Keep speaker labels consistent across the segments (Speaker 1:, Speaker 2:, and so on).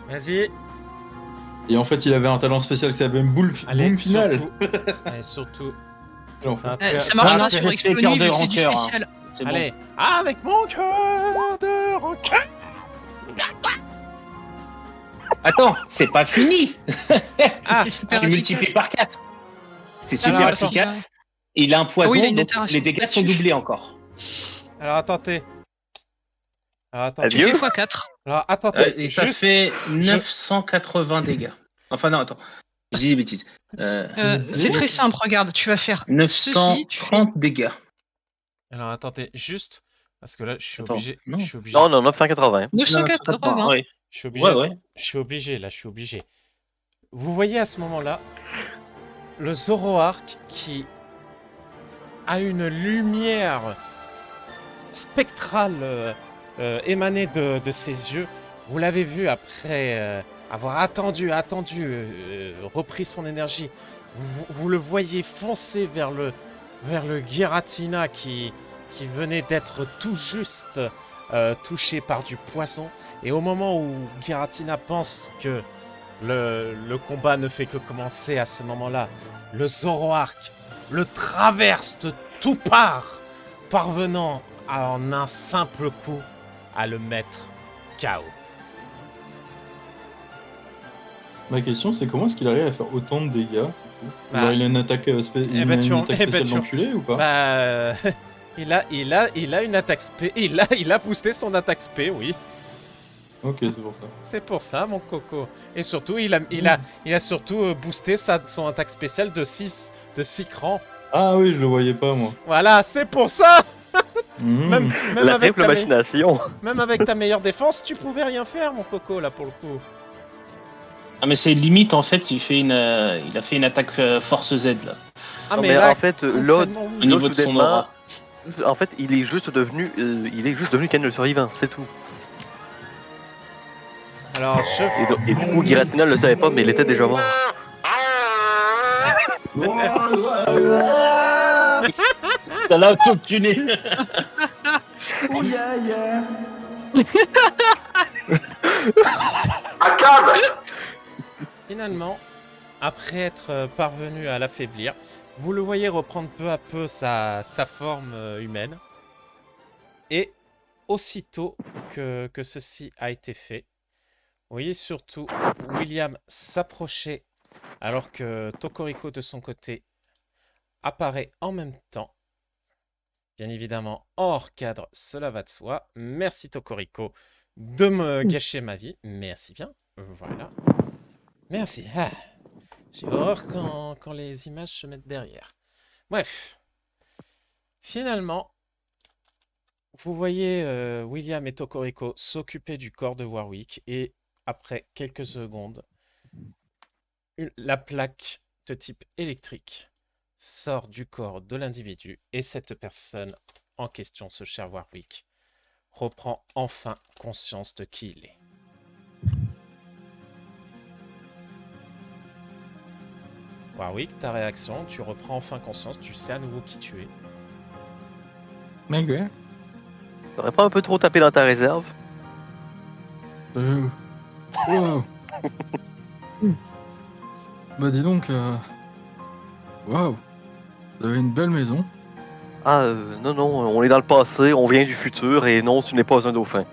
Speaker 1: Vas-y.
Speaker 2: Et en fait, il avait un talent spécial qui s'appelle Boom Final.
Speaker 1: Surtout. Allez, surtout.
Speaker 3: Ça marchera
Speaker 4: Ah,
Speaker 3: sur
Speaker 4: c'est
Speaker 3: Explonie vu
Speaker 4: cœur de
Speaker 3: que c'est du
Speaker 4: rancœur,
Speaker 3: spécial.
Speaker 4: C'est bon.
Speaker 1: Allez, avec mon cœur de requin.
Speaker 4: Attends, c'est pas fini.
Speaker 1: Ah,
Speaker 3: super
Speaker 4: Tu multiplies
Speaker 3: efficace.
Speaker 4: par 4. C'est
Speaker 1: Alors,
Speaker 4: super
Speaker 1: attends.
Speaker 4: efficace. Il a un poison,
Speaker 3: oui, il a une
Speaker 4: donc
Speaker 3: interaction
Speaker 4: les dégâts sont
Speaker 3: statut.
Speaker 4: doublés encore.
Speaker 1: alors attendez. Alors attendez.
Speaker 3: Tu fais x4.
Speaker 1: Alors attendez.
Speaker 4: Et ça
Speaker 1: juste-
Speaker 4: fait 980 dégâts. Enfin non, attends. Je dis des bêtises.
Speaker 3: C'est très simple, regarde, tu vas faire
Speaker 4: 930 dégâts.
Speaker 1: Alors attendez, juste. Parce que là, je suis
Speaker 4: Attends,
Speaker 1: obligé.
Speaker 4: non.
Speaker 1: Je suis obligé.
Speaker 5: Non, 980.
Speaker 3: 980.
Speaker 4: Oui.
Speaker 1: Je suis obligé.
Speaker 4: Ouais.
Speaker 1: Je suis obligé, là, je suis obligé. Vous voyez à ce moment-là, le Zoroark qui a une lumière spectrale émanée de ses yeux. Vous l'avez vu après avoir attendu, repris son énergie. Vous le voyez foncer vers le Giratina qui venait d'être tout juste touché par du poison. Et au moment où Giratina pense que le combat ne fait que commencer à ce moment-là, le Zoroark le traverse de tout part, parvenant en un simple coup à le mettre KO.
Speaker 2: Ma question, c'est comment est-ce qu'il arrive à faire autant de dégâts?
Speaker 1: Bah,
Speaker 2: Genre, il a une attaque,
Speaker 1: eh ben, tu en- eh ben,
Speaker 2: spéciale
Speaker 1: tu en-
Speaker 2: d'enculé ou pas?
Speaker 1: Bah, il a une attaque spé. Il a boosté son attaque spé, oui.
Speaker 2: Ok, c'est pour ça.
Speaker 1: C'est pour ça, mon coco. Et surtout, il a surtout boosté son attaque spéciale de 6 crans.
Speaker 2: Ah oui, je le voyais pas, moi.
Speaker 1: Voilà, c'est pour ça.
Speaker 2: Mmh.
Speaker 1: Même
Speaker 5: La
Speaker 1: avec
Speaker 5: triple machination.
Speaker 1: même avec ta meilleure défense, tu pouvais rien faire, mon coco, là, pour le coup.
Speaker 4: Ah mais c'est limite en fait, il a fait une attaque force Z là.
Speaker 1: Ah,
Speaker 5: Non,
Speaker 1: mais
Speaker 5: mais
Speaker 1: là,
Speaker 5: en fait, l'autre,
Speaker 1: complètement.
Speaker 4: Au niveau de son
Speaker 5: soudainement,
Speaker 4: aura.
Speaker 5: en fait, il est juste devenu Ken le survivant, c'est tout.
Speaker 1: Alors,
Speaker 5: Et du coup, Giratina ne le savait pas, mais il était déjà mort.
Speaker 4: T'as là auto-tuné.
Speaker 1: Finalement, après être parvenu à l'affaiblir, vous le voyez reprendre peu à peu sa forme humaine. Et aussitôt que ceci a été fait, vous voyez surtout William s'approcher alors que Tokoriko de son côté apparaît en même temps. Bien évidemment, hors cadre, cela va de soi. Merci Tokoriko de me gâcher ma vie. Merci bien. Voilà. Merci. Ah. J'ai horreur quand les images se mettent derrière. Bref. Finalement, vous voyez William et Tokoriko s'occuper du corps de Warwick et après quelques secondes, la plaque de type électrique sort du corps de l'individu et cette personne en question, ce cher Warwick, reprend enfin conscience de qui il est. Warwick, ta réaction, tu reprends enfin conscience, tu sais à nouveau qui tu es.
Speaker 2: Mec, ouais.
Speaker 5: T'aurais pas un peu trop tapé dans ta réserve?
Speaker 2: Wow. Bah dis donc, waouh, vous avez une belle maison.
Speaker 5: Ah, non, on est dans le passé, on vient du futur, et non, tu n'es pas un dauphin.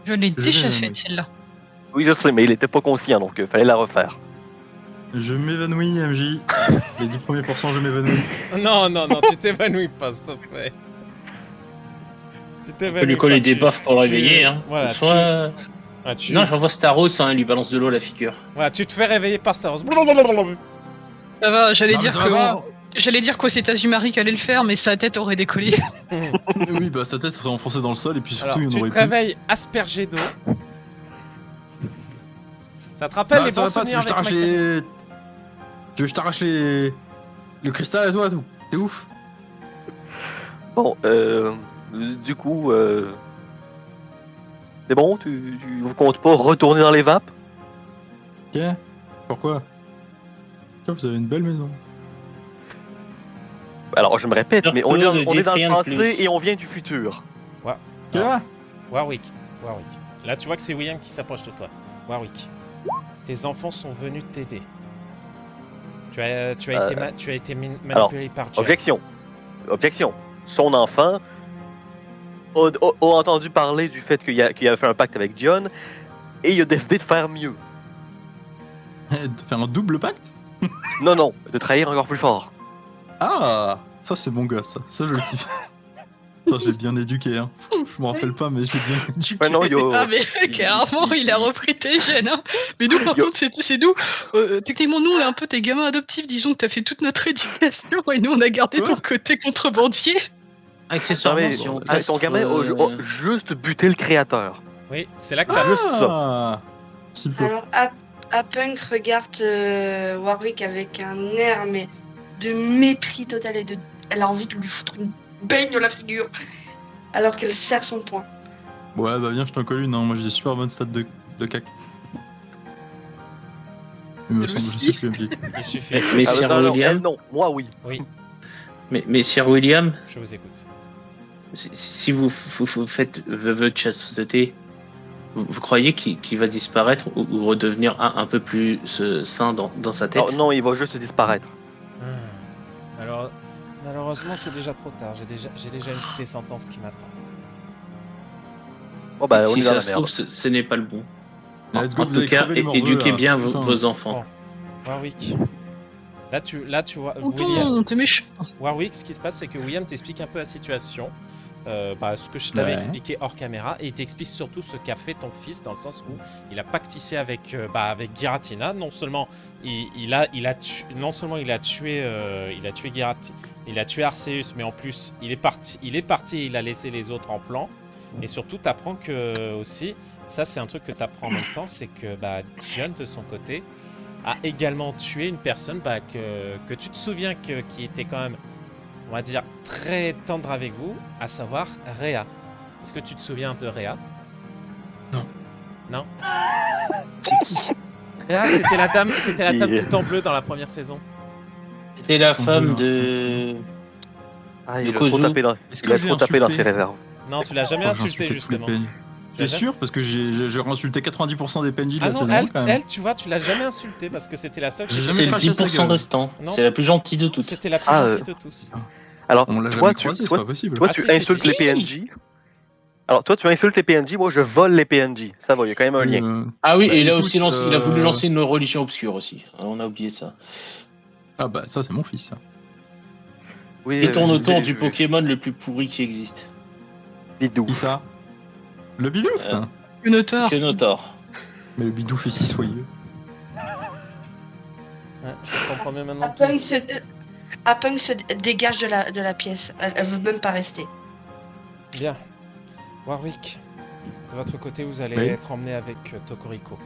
Speaker 3: Je l'ai déjà
Speaker 2: vais-
Speaker 3: faite, celle-là.
Speaker 5: Oui, je sais, mais il était pas conscient, donc fallait la refaire.
Speaker 2: Je m'évanouis, MJ. Les 10 premiers pourcents, je m'évanouis.
Speaker 1: Non, tu t'évanouis pas, s'il te plaît. Tu
Speaker 4: On
Speaker 1: t'évanouis
Speaker 4: peut lui coller
Speaker 1: pas,
Speaker 4: des buffs pour le
Speaker 1: tu-
Speaker 4: réveiller. Hein.
Speaker 1: Voilà,
Speaker 4: Soit...
Speaker 1: Ah, tu...
Speaker 4: Non, j'envoie Staros, hein, il lui balance de l'eau à la figure.
Speaker 1: Voilà, tu te fais réveiller par Star Wars.
Speaker 3: Ça va, j'allais
Speaker 2: Non, mais
Speaker 3: dire
Speaker 2: ça va.
Speaker 3: que c'est Azumaric allait le faire, mais sa tête aurait décollé.
Speaker 2: Oui, bah sa tête serait enfoncée dans le sol et puis surtout
Speaker 1: Alors,
Speaker 2: il y en
Speaker 1: tu
Speaker 2: aurait
Speaker 1: te
Speaker 2: plus.
Speaker 1: réveilles aspergé d'eau. Ça te rappelle
Speaker 2: Bah,
Speaker 1: les
Speaker 2: ça
Speaker 1: bons
Speaker 2: va pas, tu
Speaker 1: souvenirs
Speaker 2: veux que je
Speaker 1: avec
Speaker 2: t'arrache
Speaker 1: Michael.
Speaker 2: les... Tu veux que je t'arrache les... Le cristal à toi, tout. T'es ouf.
Speaker 5: Bon, du coup, c'est bon, tu comptes pas retourner dans les vapes?
Speaker 2: Ok. Pourquoi? Vous avez une belle maison.
Speaker 5: Alors, je me répète, mais on est
Speaker 4: Surtout,
Speaker 5: dans
Speaker 4: ne
Speaker 5: le
Speaker 4: dites rien de
Speaker 5: passé
Speaker 4: plus.
Speaker 5: et on vient du futur.
Speaker 2: Ok.
Speaker 1: Warwick, Warwick. Là, tu vois que c'est William qui s'approche de toi. Warwick, tes enfants sont venus t'aider. Tu as été manipulé par Jen.
Speaker 5: Objection. Son enfant a entendu parler du fait qu'il avait fait un pacte avec John et il a décidé de faire mieux.
Speaker 2: De faire un double pacte?
Speaker 5: Non, de trahir encore plus fort.
Speaker 2: Ah, ça c'est bon gosse, ça je le kiffe. Putain, j'ai bien éduqué, hein. Je me rappelle pas, mais j'ai bien éduqué.
Speaker 5: Ouais, non,
Speaker 3: Ah mais carrément, il a repris tes gènes. Hein. Mais nous, par
Speaker 5: Yo.
Speaker 3: contre, c'est nous. Techniquement, nous, on est un peu tes gamins adoptifs. Disons que t'as fait toute notre éducation et nous, on a gardé
Speaker 2: Ouais.
Speaker 3: ton côté contrebandier.
Speaker 5: Non,
Speaker 4: Accessoirement,
Speaker 5: mais
Speaker 4: si on
Speaker 5: ton
Speaker 4: reste,
Speaker 5: gamin a juste buté le créateur.
Speaker 1: Oui, c'est là que t'as...
Speaker 5: Juste ça.
Speaker 2: Ah, super.
Speaker 6: Alors, Apunk regarde Warwick avec un air mais de mépris total et elle a envie de lui foutre une baigne dans la figure alors qu'elle serre son poing.
Speaker 2: Ouais, bah viens, je t'en colle une, hein. Moi j'ai des super bonnes stats de cac. Il me semble, je sais plus, MJ.
Speaker 1: Il suffit.
Speaker 4: Mais
Speaker 5: Ah,
Speaker 4: Sir
Speaker 5: non,
Speaker 4: William,
Speaker 5: elle, non, moi oui.
Speaker 1: Oui,
Speaker 4: mais Sir William,
Speaker 1: je vous écoute.
Speaker 4: si vous faites vœu de chasteté, vous croyez qu'il va disparaître ou redevenir un peu plus sain dans sa tête?
Speaker 5: Non, il va juste disparaître.
Speaker 1: Alors, malheureusement, c'est déjà trop tard. J'ai déjà une des sentences qui m'attend.
Speaker 5: Oh bah, on
Speaker 4: Si
Speaker 5: est dans
Speaker 4: ça
Speaker 5: la
Speaker 4: se
Speaker 5: merde.
Speaker 4: trouve, ce n'est pas le bon.
Speaker 2: Let's go,
Speaker 4: En
Speaker 2: vous
Speaker 4: tout
Speaker 2: avez
Speaker 4: cas,
Speaker 2: crevé les morveux,
Speaker 4: éduquez
Speaker 2: là.
Speaker 4: bien
Speaker 2: Putain.
Speaker 4: vos enfants.
Speaker 1: Warwick. Là, tu vois,
Speaker 3: Tonton,
Speaker 1: William.
Speaker 3: t'es méchant.
Speaker 1: Warwick, ce qui se passe, c'est que William t'explique un peu la situation. Ce que je t'avais
Speaker 2: Ouais.
Speaker 1: expliqué hors caméra, et il t'explique surtout ce qu'a fait ton fils, dans le sens où il a pactissé avec Giratina. Non seulement il a tué Arceus, mais en plus il est parti et il a laissé les autres en plan. Et surtout, t'apprends que aussi, ça c'est un truc que t'apprends en même temps, c'est que John de son côté a également tué une personne que tu te souviens qui était quand même, on va dire, très tendre avec vous, à savoir Rhea. Est-ce que tu te souviens de Rhea?
Speaker 2: Non.
Speaker 1: Non?
Speaker 2: C'est qui?
Speaker 1: Rhea, c'était la dame
Speaker 5: Il-
Speaker 1: tout en bleu dans la première saison.
Speaker 4: C'était la
Speaker 2: Son
Speaker 4: femme
Speaker 2: bleu,
Speaker 4: de...
Speaker 5: Ah,
Speaker 4: Le
Speaker 5: il a trop
Speaker 4: Kozu.
Speaker 5: tapé dans,
Speaker 2: Est-ce
Speaker 5: il
Speaker 2: que
Speaker 5: a
Speaker 2: je l'ai
Speaker 5: trop tapé dans ses
Speaker 2: insulté?
Speaker 5: réserves.
Speaker 1: Non, tu l'as jamais
Speaker 2: Oh, j'ai
Speaker 1: insulté,
Speaker 2: insulté tous les
Speaker 1: justement.
Speaker 2: PNJ. T'es
Speaker 1: jamais-
Speaker 2: sûr? Parce que j'ai insulté 90% des PNJ de
Speaker 1: Ah
Speaker 2: la
Speaker 1: non,
Speaker 2: saison
Speaker 1: elle,
Speaker 2: quand même.
Speaker 1: tu vois, tu l'as jamais insultée parce que c'était la seule
Speaker 2: J'ai
Speaker 1: qui
Speaker 2: jamais
Speaker 4: C'est le
Speaker 2: craché sa
Speaker 4: 10%
Speaker 2: gueule.
Speaker 4: restant.
Speaker 1: Non.
Speaker 4: C'est la plus gentille de toutes.
Speaker 1: C'était la plus
Speaker 5: Ah,
Speaker 1: gentille de tous.
Speaker 5: Alors,
Speaker 2: On l'a
Speaker 5: toi,
Speaker 2: jamais
Speaker 5: tu,
Speaker 2: croisé, c'est
Speaker 5: toi,
Speaker 2: pas possible.
Speaker 5: toi,
Speaker 1: Ah,
Speaker 5: tu
Speaker 1: si, si,
Speaker 5: insultes
Speaker 1: si.
Speaker 5: les PNJ. Alors, toi, tu insultes les PNJ, moi, je vole les PNJ. Ça va, il y a quand même un lien.
Speaker 4: Ah oui,
Speaker 2: Bah,
Speaker 4: et il a
Speaker 2: écoute,
Speaker 4: aussi il a voulu lancer une religion obscure aussi. On a oublié ça.
Speaker 2: Ah bah ça c'est mon fils, ça.
Speaker 5: Oui,
Speaker 4: Il tourne autour
Speaker 5: j'ai
Speaker 4: du
Speaker 5: vu.
Speaker 4: Pokémon le plus pourri qui existe.
Speaker 5: Bidou.
Speaker 2: Qui ça? Le bidouf
Speaker 3: Une auteur.
Speaker 4: Que Notor.
Speaker 2: Mais le bidouf est si soyeux.
Speaker 1: Ouais, je comprends mieux maintenant. tout.
Speaker 6: Apunk se dégage de la pièce. Elle veut même pas rester.
Speaker 1: Bien. Warwick, de votre côté, vous allez
Speaker 2: Oui.
Speaker 1: être emmené avec Tokoriko.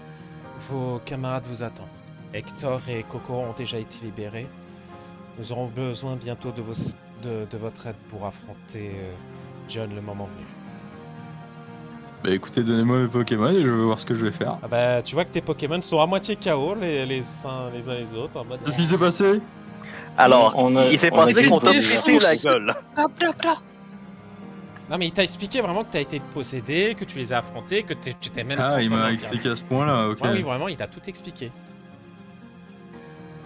Speaker 1: Vos camarades vous attendent. Hector et Coco ont déjà été libérés. Nous aurons besoin bientôt de votre aide pour affronter John le moment venu.
Speaker 2: Bah écoutez, donnez-moi mes Pokémon et je vais voir ce que je vais faire.
Speaker 1: Ah bah, tu vois que tes Pokémon sont à moitié KO les uns les autres. En mode...
Speaker 2: Qu'est-ce qui s'est passé?
Speaker 5: Alors,
Speaker 4: On a-
Speaker 5: il s'est
Speaker 4: on a
Speaker 5: passé
Speaker 4: dit
Speaker 5: qu'on t'a
Speaker 4: de-
Speaker 5: pété la gueule.
Speaker 6: Bla bla bla.
Speaker 1: Non mais il t'a expliqué vraiment que t'as été possédé, que tu les as affrontés, que tu t'es même...
Speaker 2: Ah, il
Speaker 1: transformé
Speaker 2: m'a
Speaker 1: en
Speaker 2: expliqué à ce point-là, ok.
Speaker 1: Ouais, oui, vraiment, il t'a tout expliqué.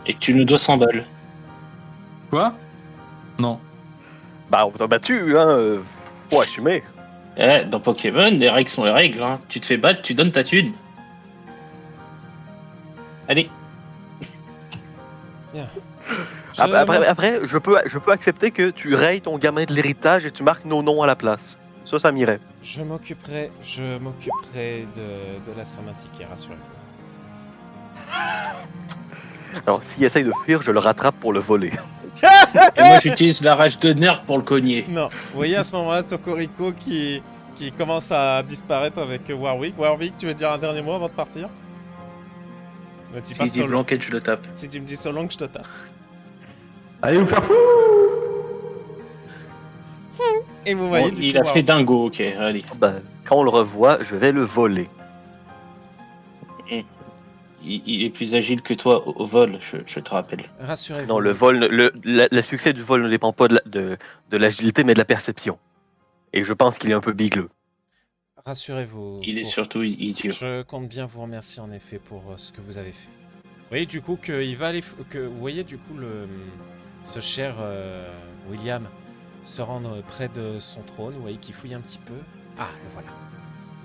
Speaker 4: Et que tu nous dois 100 balles.
Speaker 2: Quoi? Non.
Speaker 5: Bah, on t'a battu, hein. Faut assumer.
Speaker 4: Eh, dans Pokémon, les règles sont les règles. Hein. Tu te fais battre, tu donnes ta thune. Allez.
Speaker 1: Bien.
Speaker 5: Après, je peux accepter que tu rayes ton gamin de l'héritage et tu marques nos noms à la place. Ça m'irait.
Speaker 1: Je m'occuperai de l'astromantique, rassurez-vous.
Speaker 5: Alors, s'il essaye de fuir, je le rattrape pour le voler.
Speaker 4: Et moi, j'utilise la rage de nerf pour le cogner.
Speaker 1: Non, vous voyez à ce moment-là Tokoriko qui commence à disparaître avec Warwick. Warwick, tu veux dire un dernier mot avant de partir? Me dis pas
Speaker 4: Si dit
Speaker 1: solo.
Speaker 4: Blanquette, je le tape.
Speaker 1: Si tu me dis so long, je te tape.
Speaker 2: Allez vous faire fou!
Speaker 1: Et vous voyez
Speaker 4: Bon,
Speaker 1: du
Speaker 4: il
Speaker 1: coup,
Speaker 4: a fait dingo, ok, allez.
Speaker 5: Bah, quand on le revoit, je vais le voler.
Speaker 4: Il est plus agile que toi au vol, je te rappelle.
Speaker 1: rassurez-vous.
Speaker 5: Non, le vol, le succès du vol ne dépend pas de l'agilité, mais de la perception. Et je pense qu'il est un peu bigleux.
Speaker 1: Rassurez-vous.
Speaker 4: Il est surtout idiot.
Speaker 1: Je compte bien vous remercier en effet pour ce que vous avez fait. Vous voyez du coup qu'il va aller, vous voyez du coup ce cher William se rendre près de son trône. Vous voyez qu'il fouille un petit peu. Ah, le voilà.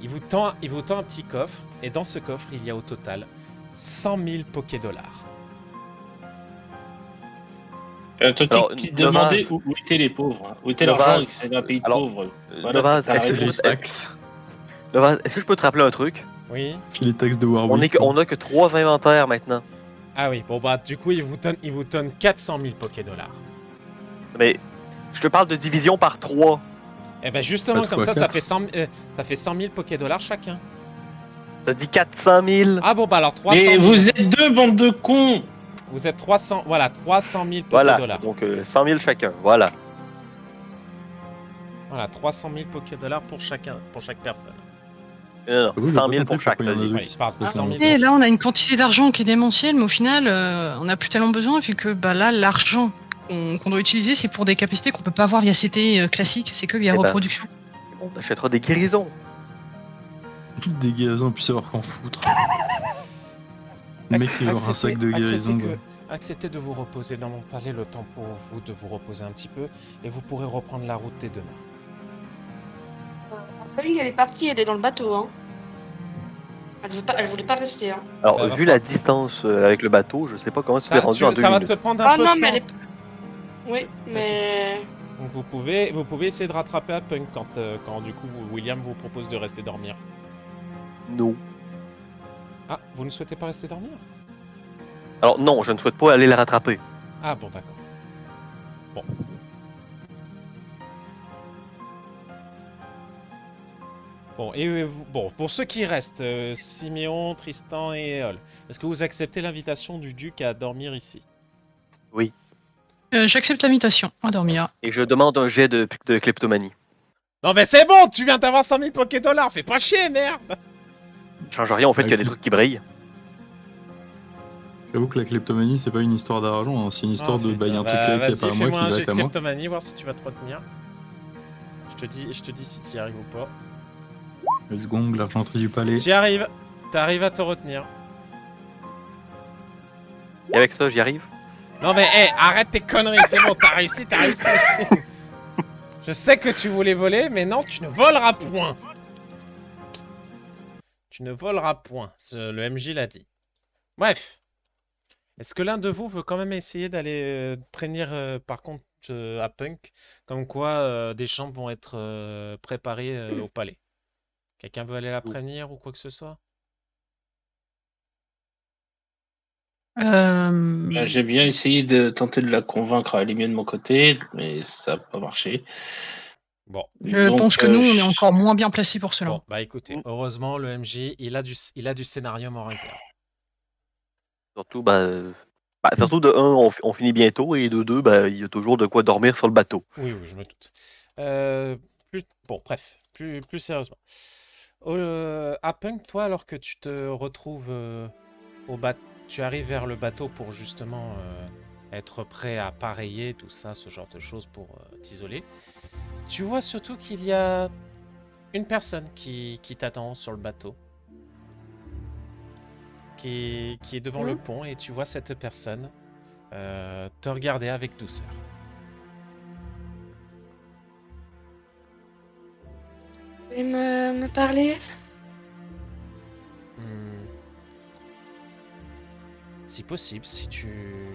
Speaker 1: Il vous tend un petit coffre et dans ce coffre il y a au total 100 000 Poké-dollars.
Speaker 4: Toi
Speaker 5: Alors,
Speaker 4: qui
Speaker 5: Nova-
Speaker 4: demandais où étaient les pauvres, hein. Où était
Speaker 5: Nova-
Speaker 4: l'argent et que c'est un pays de
Speaker 5: alors,
Speaker 4: pauvres.
Speaker 5: Nova,
Speaker 4: t'as
Speaker 5: est-ce
Speaker 2: C'est
Speaker 5: que
Speaker 4: raison.
Speaker 2: les taxes.
Speaker 5: Nova, est-ce que je peux te rappeler un truc?
Speaker 1: Oui.
Speaker 2: C'est les taxes de Warwick.
Speaker 5: On a que 3 inventaires maintenant.
Speaker 1: Ah oui, bon bah du coup il vous donne 400 000 Poké-dollars.
Speaker 5: Mais je te parle de division par 3.
Speaker 1: Et ben justement
Speaker 2: Pas de
Speaker 1: comme
Speaker 2: fois
Speaker 1: ça
Speaker 2: quatre.
Speaker 1: ça fait 100 000 Poké-dollars chacun.
Speaker 5: T'as dit 400 000.
Speaker 1: Ah bon bah alors 300
Speaker 4: Mais
Speaker 1: 000.
Speaker 4: vous êtes deux bandes de cons.
Speaker 1: Vous êtes 300 000
Speaker 5: Voilà,
Speaker 1: Poké-dollars.
Speaker 5: donc 100 000 chacun, voilà.
Speaker 1: Voilà, 300 000 Poké-dollars pour chaque personne.
Speaker 5: Non,
Speaker 2: Oui, j'ai
Speaker 5: 100
Speaker 2: pas
Speaker 5: 000 pour
Speaker 2: compris
Speaker 5: chaque,
Speaker 2: pourquoi il y en a
Speaker 5: vas-y.
Speaker 2: deux.
Speaker 1: Ouais, il parle de
Speaker 2: Ah,
Speaker 1: 100 000
Speaker 3: Et
Speaker 1: pour
Speaker 3: là, on a une quantité d'argent qui est démentielle, mais au final, on n'a plus tellement besoin, vu que bah, là, l'argent qu'on doit utiliser, c'est pour des capacités qu'on peut pas avoir via CT classique, c'est que via
Speaker 5: Eh ben,
Speaker 3: reproduction.
Speaker 5: On achètera des guérisons.
Speaker 2: Des guérisons, on puisse savoir qu'en foutre. Le mec, il aura un sac de guérison. quoi.
Speaker 1: Acceptez de vous reposer dans mon palais le temps pour vous de vous reposer un petit peu et vous pourrez reprendre la route dès demain.
Speaker 6: Pauline, elle est partie, elle est dans le bateau. Hein. Elle voulait pas rester. Hein.
Speaker 5: Alors,
Speaker 1: Bah, va
Speaker 5: vu la distance avec le bateau, je sais pas comment tu t'es
Speaker 1: Ah,
Speaker 5: rendu en 2
Speaker 1: ça va
Speaker 5: minutes.
Speaker 1: te prendre un
Speaker 6: Ah
Speaker 1: peu
Speaker 6: non,
Speaker 1: de
Speaker 6: mais
Speaker 1: temps.
Speaker 6: elle est. Oui, mais.
Speaker 1: Donc vous pouvez essayer de rattraper à Punk quand du coup William vous propose de rester dormir.
Speaker 5: Non.
Speaker 1: Ah, vous ne souhaitez pas rester dormir?
Speaker 5: Alors non, je ne souhaite pas aller la rattraper.
Speaker 1: Ah bon d'accord. Bon. Bon, bon, pour ceux qui restent, Siméon, Tristan et Eol, est-ce que vous acceptez l'invitation du duc à dormir ici?
Speaker 3: J'accepte l'invitation à dormir.
Speaker 5: Et je demande un jet de kleptomanie.
Speaker 1: Non mais c'est bon, tu viens d'avoir 100 000 Poké-dollars, fais pas chier, merde!
Speaker 5: Change rien au fait
Speaker 2: Ah,
Speaker 5: qu'il y a des
Speaker 2: oui.
Speaker 5: trucs qui brillent.
Speaker 2: J'avoue que la kleptomanie, c'est pas une histoire d'argent, hein, c'est une histoire de bah, y a un truc qui
Speaker 1: vas-y,
Speaker 2: est pas à moi
Speaker 1: fais-moi un
Speaker 2: qui va
Speaker 1: jet
Speaker 2: être
Speaker 1: de
Speaker 2: à moi.
Speaker 1: kleptomanie, voir si tu vas te retenir. Je te dis si tu y arrives ou pas.
Speaker 2: Le second, l'argenterie du palais.
Speaker 1: Tu y arrives, t'arrives à te retenir.
Speaker 5: Et avec ça, j'y arrive.
Speaker 1: Non mais hé, arrête tes conneries, c'est bon, t'as réussi. Je sais que tu voulais voler, mais non, tu ne voleras point. Tu ne voleras point, le MJ l'a dit. Bref. Est-ce que l'un de vous veut quand même essayer d'aller prévenir par contre à Punk, comme quoi des chambres vont être préparées au palais? Quelqu'un veut aller la prévenir ou quoi que ce soit?
Speaker 4: J'ai bien essayé de tenter de la convaincre à aller mieux de mon côté, mais ça n'a pas marché.
Speaker 1: Bon.
Speaker 3: Je
Speaker 4: Donc,
Speaker 3: pense que nous, on est encore moins bien placés pour cela.
Speaker 1: Bon, bah écoutez, heureusement, le MJ, il a du scénarium en réserve.
Speaker 5: Surtout, surtout de 1, on finit bientôt, et de 2, il y a toujours de quoi dormir sur le bateau.
Speaker 1: Oui, je me doute. Bon, bref, plus sérieusement. À Punk, toi, alors que tu te retrouves au bateau, tu arrives vers le bateau pour justement être prêt à pareiller, tout ça, ce genre de choses pour t'isoler. Tu vois surtout qu'il y a une personne qui t'attend sur le bateau, qui est devant le pont, et tu vois cette personne te regarder avec douceur.
Speaker 6: Vous pouvez me parler?
Speaker 1: Si possible, si tu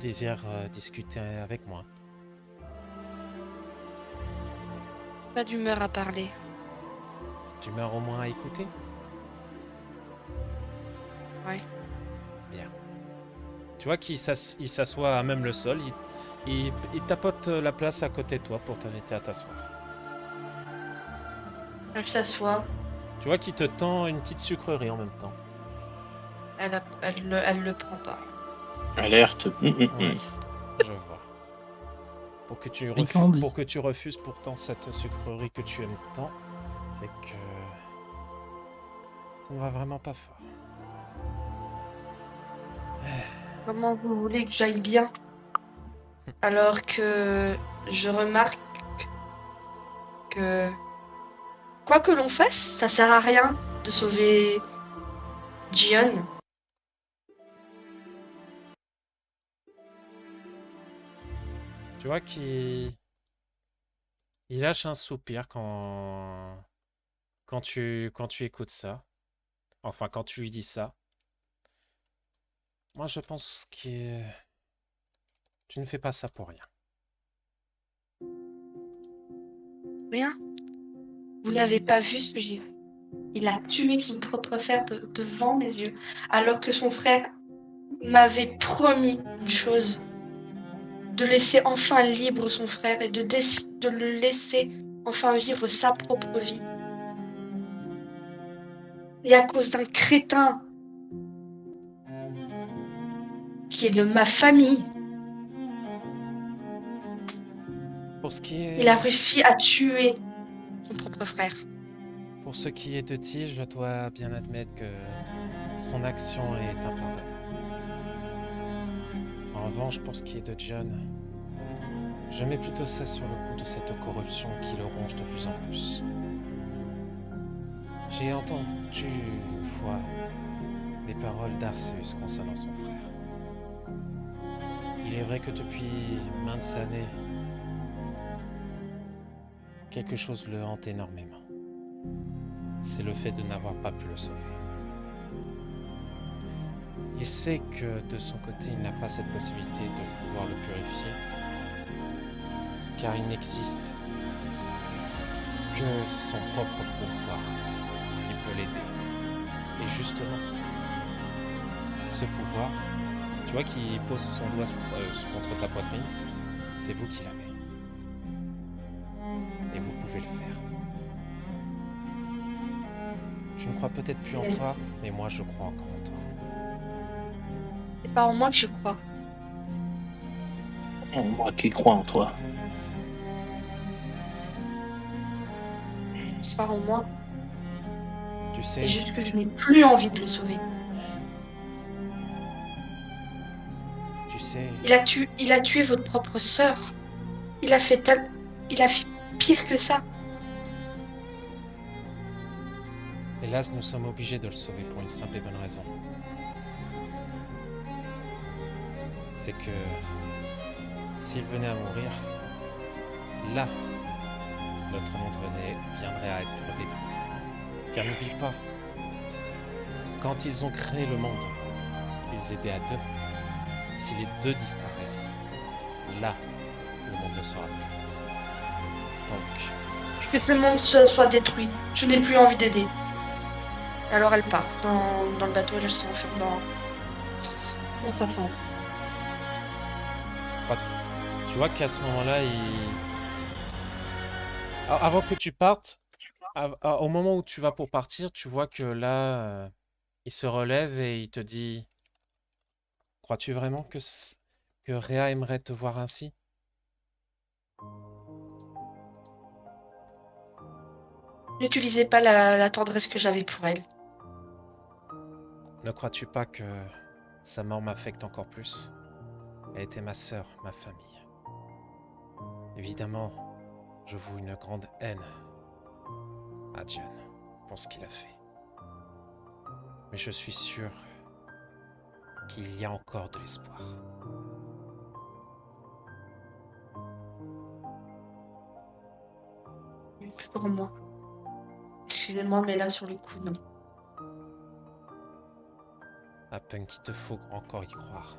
Speaker 1: désires discuter avec moi.
Speaker 6: Pas d'humeur à parler.
Speaker 1: D'humeur au moins à écouter?
Speaker 6: Ouais.
Speaker 1: Bien. Tu vois qu'il s'assoit à même le sol, il tapote la place à côté de toi pour t'inviter à t'asseoir.
Speaker 6: Elle s'assoit.
Speaker 1: Tu vois qu'il te tend une petite sucrerie en même temps.
Speaker 6: Elle le prend pas.
Speaker 4: Alerte.
Speaker 1: Ouais, je vois. Pour que tu refuses pourtant cette sucrerie que tu aimes tant, c'est que ça ne va vraiment pas fort.
Speaker 6: Comment vous voulez que j'aille bien? Alors que je remarque que... quoi que l'on fasse, ça sert à rien de sauver Jion.
Speaker 1: Tu vois qu'il lâche un soupir quand tu écoutes ça. Enfin, quand tu lui dis ça. Moi, je pense que tu ne fais pas ça pour rien.
Speaker 6: Rien. Vous n'avez pas vu ce que j'ai vu. Il a tué son propre frère devant mes yeux, alors que son frère m'avait promis une chose, de laisser enfin libre son frère et de le laisser enfin vivre sa propre vie. Et à cause d'un crétin qui est de ma famille,
Speaker 1: Pour ce qui est,
Speaker 6: il a réussi à tuer son propre frère.
Speaker 1: pour ce qui est de Tige, je dois bien admettre que son action est impardonnable. En revanche, pour ce qui est de John, je mets plutôt ça sur le coup de cette corruption qui le ronge de plus en plus. J'ai entendu une fois des paroles d'Arceus concernant son frère. Il est vrai que depuis maintes années, quelque chose le hante énormément. C'est le fait de n'avoir pas pu le sauver. Il sait que de son côté, il n'a pas cette possibilité de pouvoir le purifier, car il n'existe que son propre pouvoir qui peut l'aider. Et justement, ce pouvoir, tu vois qu'il pose son doigt contre ta poitrine, c'est vous qui l'avez. Et vous pouvez le faire. Tu ne crois peut-être plus en toi, mais moi je crois encore en toi.
Speaker 6: C'est pas en moi que je crois.
Speaker 4: Moi qui crois en toi.
Speaker 6: C'est pas en moi.
Speaker 1: Tu sais,
Speaker 6: C'est juste que je n'ai plus envie de le sauver.
Speaker 1: tu sais,
Speaker 6: Il a tué votre propre sœur. Il a fait pire que ça.
Speaker 1: hélas, nous sommes obligés de le sauver pour une simple et bonne raison. C'est que s'il venait à mourir, là, notre monde viendrait à être détruit. Car n'oublie pas, quand ils ont créé le monde, ils aidaient à deux. Si les deux disparaissent, là, le monde ne sera plus. Donc,
Speaker 6: Que tout le monde soit détruit. Je n'ai plus envie d'aider. Alors elle part dans le bateau et là je s'enferme dans sa chambre.
Speaker 1: tu vois qu'à ce moment-là, avant que tu partes, au moment où tu vas pour partir, tu vois que là, il se relève et il te dit: crois-tu vraiment que Rhea aimerait te voir ainsi?
Speaker 6: N'utilisez pas la tendresse que j'avais pour elle.
Speaker 1: Ne crois-tu pas que sa mort m'affecte encore plus? Elle était ma sœur, ma famille. Évidemment, je voue une grande haine à Jian pour ce qu'il a fait. Mais je suis sûr qu'il y a encore de l'espoir.
Speaker 6: Plus pour moi. Excusez-moi, mais là sur le coup, non.
Speaker 1: À Punk, il te faut encore y croire.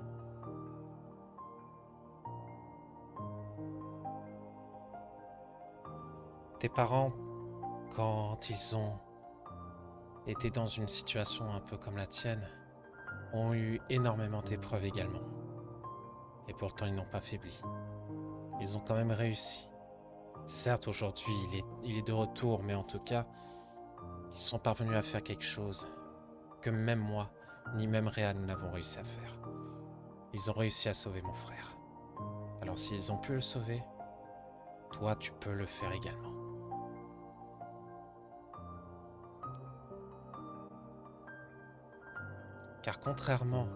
Speaker 1: Tes parents, quand ils ont été dans une situation un peu comme la tienne, ont eu énormément d'épreuves également. Et pourtant, ils n'ont pas faibli. Ils ont quand même réussi. Certes, aujourd'hui, il est de retour, mais en tout cas, ils sont parvenus à faire quelque chose que même moi, ni même Rhea, nous n'avons réussi à faire. Ils ont réussi à sauver mon frère. Alors s'ils ont pu le sauver, toi, tu peux le faire également. Car contrairement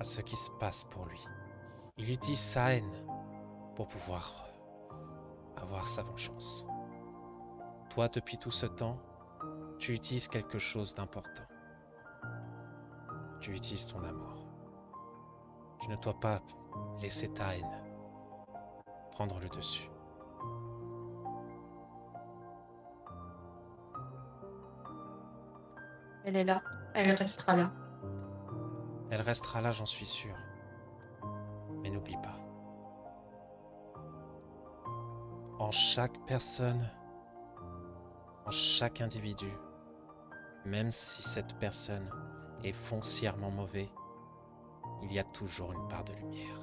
Speaker 1: à ce qui se passe pour lui, il utilise sa haine pour pouvoir avoir sa vengeance. toi, depuis tout ce temps, tu utilises quelque chose d'important. Tu utilises ton amour. Tu ne dois pas laisser ta haine prendre le dessus.
Speaker 6: Elle est là. Elle restera là.
Speaker 1: Elle restera là, j'en suis sûr. Mais n'oublie pas. En chaque personne, en chaque individu, même si cette personne est foncièrement mauvaise, il y a toujours une part de lumière.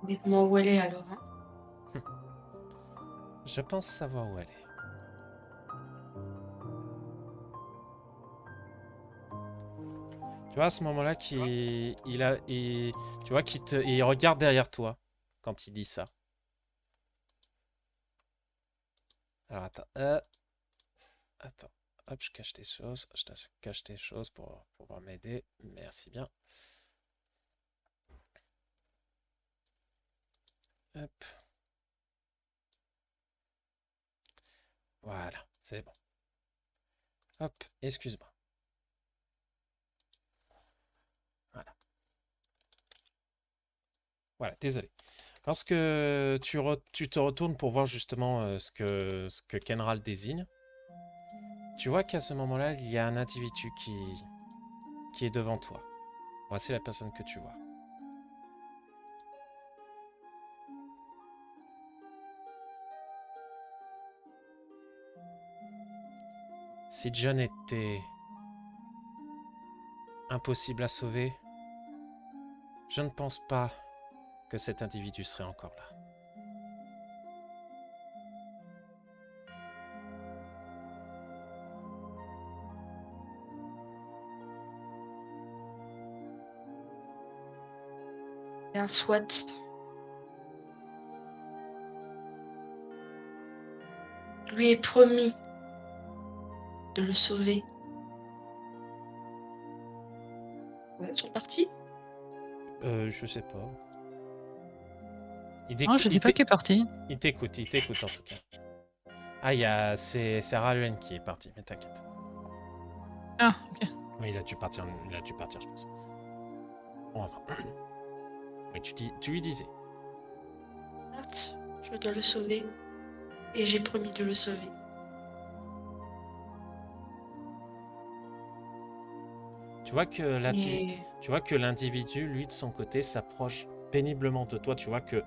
Speaker 6: Dites-moi où elle est alors. Hein.
Speaker 1: Je pense savoir où elle est. Tu vois, à ce moment-là, tu vois il regarde derrière toi quand il dit ça. Alors attends, hop, je cache tes choses, cache tes choses pour pouvoir m'aider. Merci bien. Hop. Voilà, c'est bon. Hop, excuse-moi. Voilà. Voilà, désolé. Lorsque tu te retournes pour voir justement ce que Kenral désigne, tu vois qu'à ce moment-là, il y a un individu qui est devant toi. Voici la personne que tu vois. Si John était impossible à sauver, je ne pense pas que cet individu serait encore là.
Speaker 6: Bien soit. Je lui ai promis de le sauver. Ouais, ils sont partis.
Speaker 1: Je sais pas.
Speaker 3: Non, je dis pas qu'il est parti.
Speaker 1: Il t'écoute en tout cas. Ah, c'est Raluen qui est parti, mais t'inquiète.
Speaker 3: Ah, ok.
Speaker 1: Oui, il a dû partir, je pense. Bon, après. Oui, tu lui disais.
Speaker 6: Certes, je dois le sauver. Et j'ai promis de le sauver.
Speaker 1: Tu vois que l'individu, lui, de son côté, s'approche péniblement de toi. Tu vois que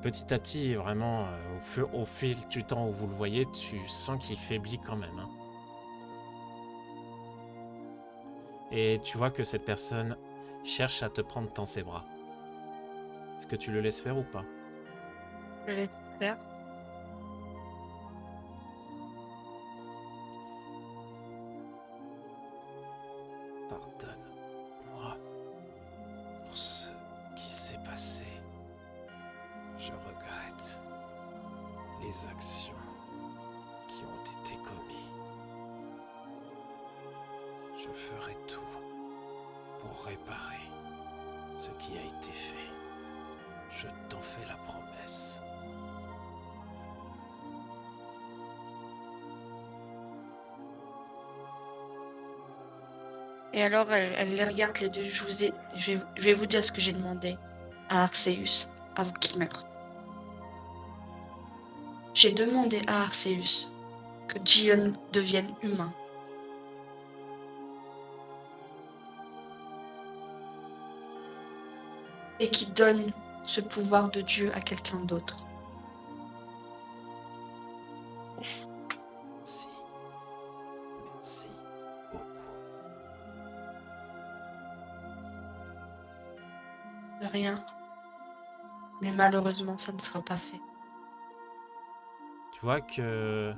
Speaker 1: petit à petit, vraiment, au fil du temps où vous le voyez, tu sens qu'il faiblit quand même. Hein. Et tu vois que cette personne cherche à te prendre dans ses bras. Est-ce que tu le laisses faire ou pas?
Speaker 6: Je vais faire.
Speaker 1: Pardonne-moi pour ce qui s'est passé. Je regrette les actions qui ont été commises. Je ferai tout pour réparer ce qui a été fait. Je t'en fais la promesse.
Speaker 6: Et alors, elle les regarde les deux. Je vais vous dire ce que j'ai demandé à Arceus avant qu'il meure. J'ai demandé à Arceus que Gion devienne humain. Et qu'il donne ce pouvoir de Dieu à quelqu'un d'autre.
Speaker 1: Merci. Merci beaucoup.
Speaker 6: De rien. Mais malheureusement, ça ne sera pas fait.
Speaker 1: Tu vois que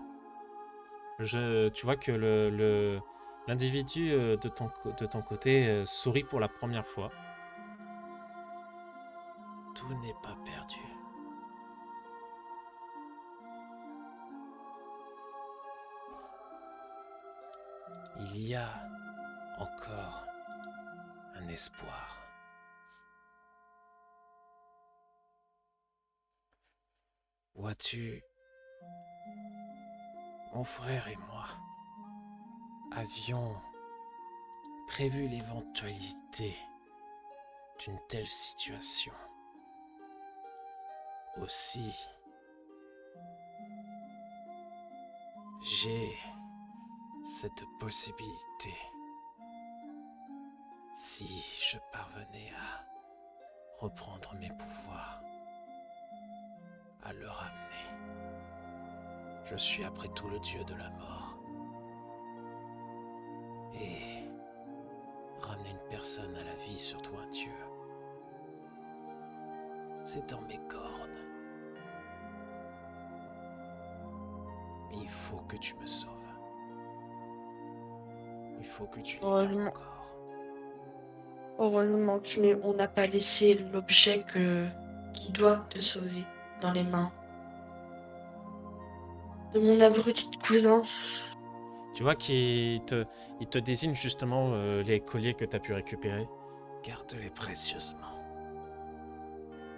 Speaker 1: l'individu de ton côté sourit pour la première fois. Tout n'est pas perdu. Il y a encore un espoir. Vois-tu, mon frère et moi avions prévu l'éventualité d'une telle situation. Aussi, j'ai cette possibilité. Si je parvenais à reprendre mes pouvoirs, à le ramener. Je suis après tout le dieu de la mort. Et ramener une personne à la vie, surtout un dieu, c'est dans mes cornes. Mais il faut que tu me sauves. Il faut que tu libères mon
Speaker 6: Heureusement.
Speaker 1: corps.
Speaker 6: Heureusement qu'on n'a pas laissé l'objet qui doit te sauver dans les mains de mon abruti de cousin.
Speaker 1: Tu vois qu'il te désigne justement les colliers que tu as pu récupérer. Garde-les précieusement.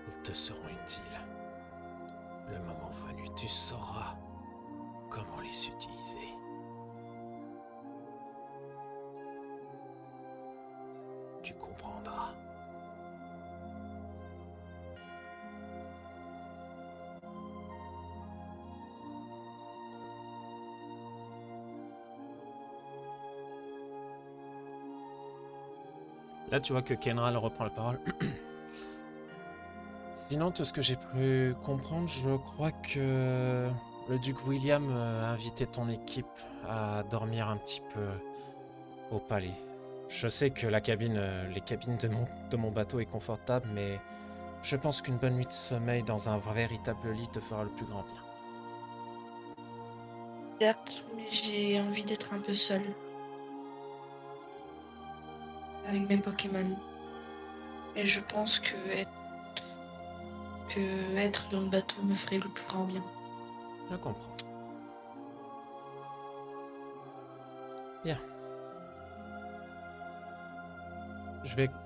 Speaker 1: Ils te seront utiles. Le moment venu, tu sauras comment les utiliser. Tu comprendras. Là, tu vois que Kenral reprend la parole. Sinon, tout ce que j'ai pu comprendre, je crois que le duc William a invité ton équipe à dormir un petit peu au palais. Je sais que les cabines de mon bateau est confortable, mais je pense qu'une bonne nuit de sommeil dans un véritable lit te fera le plus grand bien.
Speaker 6: Certes, mais j'ai envie d'être un peu seule. Avec mes Pokémon. Et je pense que être dans le bateau me ferait le plus grand bien.
Speaker 1: Je comprends. Bien.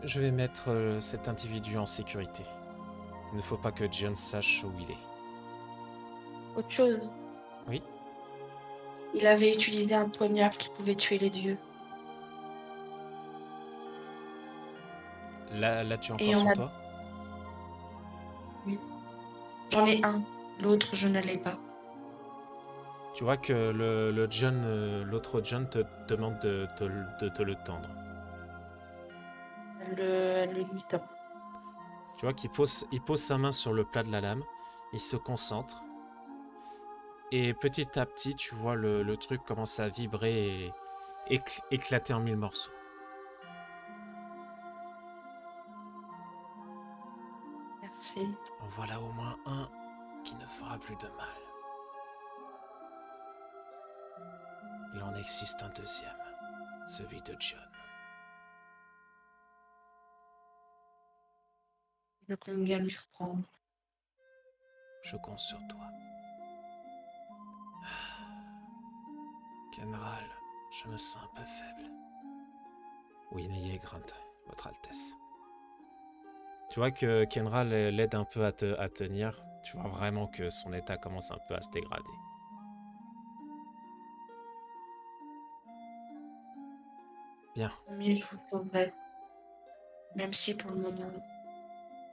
Speaker 1: Je vais mettre cet individu en sécurité. Il ne faut pas que John sache où il est.
Speaker 6: Autre chose.
Speaker 1: Oui.
Speaker 6: Il avait utilisé un poignard qui pouvait tuer les dieux.
Speaker 1: Là tu es encore
Speaker 6: Et on
Speaker 1: sur
Speaker 6: a-
Speaker 1: toi?
Speaker 6: J'en ai un. L'autre, je ne l'ai pas.
Speaker 1: Tu vois que l'autre John te demande de te le tendre.
Speaker 6: Elle le lui tend.
Speaker 1: Tu vois qu'il pose sa main sur le plat de la lame, il se concentre, et petit à petit, tu vois le truc commence à vibrer et éclater en mille morceaux.
Speaker 6: Merci.
Speaker 1: En voilà au moins un qui ne fera plus de mal. Il en existe un deuxième, celui de John.
Speaker 6: Je compte bien lui reprendre.
Speaker 1: Je compte sur toi. Kenral, je me sens un peu faible. Oui, n'ayez crainte, Votre Altesse. Tu vois que Kenral l'aide un peu à tenir. Tu vois vraiment que son état commence un peu à se dégrader. Bien.
Speaker 6: Mais je vous sauverai. Même si pour le moment,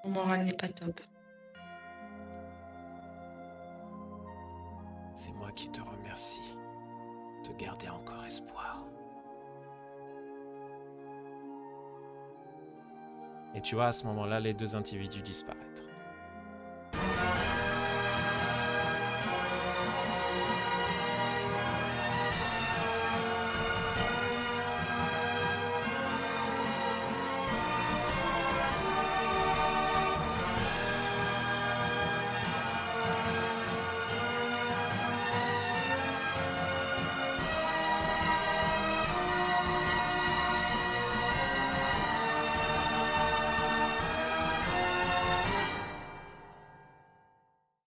Speaker 6: mon moral n'est pas top.
Speaker 1: C'est moi qui te remercie de garder encore espoir. Et tu vois à ce moment-là les deux individus disparaître.